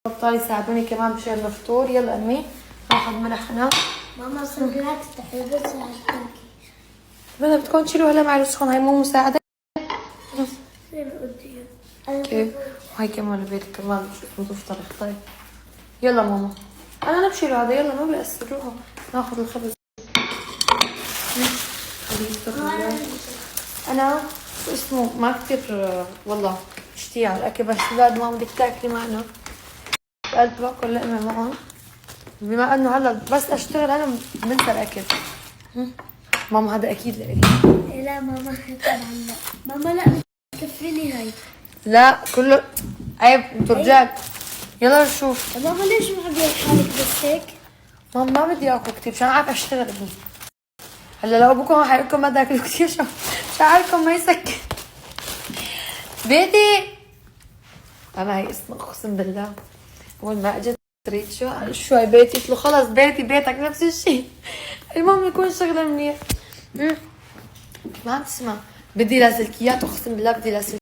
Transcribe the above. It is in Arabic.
بطال يساعدوني كمان بشغل الفطور. يلا امي ناخذ ملح انا. ماما صدقت تحب تساعدك. بدها بدكم تشيلوا هلا مع السخون، هاي مو مساعدة. اوكي وهي كمان البيت كمان شو تفطر طيب. يلا ماما انا بشيله هذا، يلا ما بيأثر. روحوا ناخذ الخبز. انا شو اسمه ما كثير والله اشتهي على الاكل، بس بعد ما بدك تاكلي معنا قلت باكل لقمه معهم، بما انه هلا بس اشتغل انا بنسى الاكل. ماما هذا اكيد لإلي. لا ماما طبعا لا. ماما لا تكفيني هاي. لا كله عيب، انتوا رجال. يلا نشوف. ماما ليش معبية حالك بس هيك؟ ماما ما بدي اكل كثير مشان عارف اشتغل ابني. هلا لو ابوكم حيقولكم ما تاكلوا كثير شعركم ما يسكر. بيتي انا هي اسمه اقسم بالله اول ما اجت تريد شو هاي بيتي، قلت له خلص بيتي بيتك نفس الشيء. المهم يكون شغله منيح. ما عم تسمع، بدي لاسلكيات اقسم بالله بدي لاسلكيات.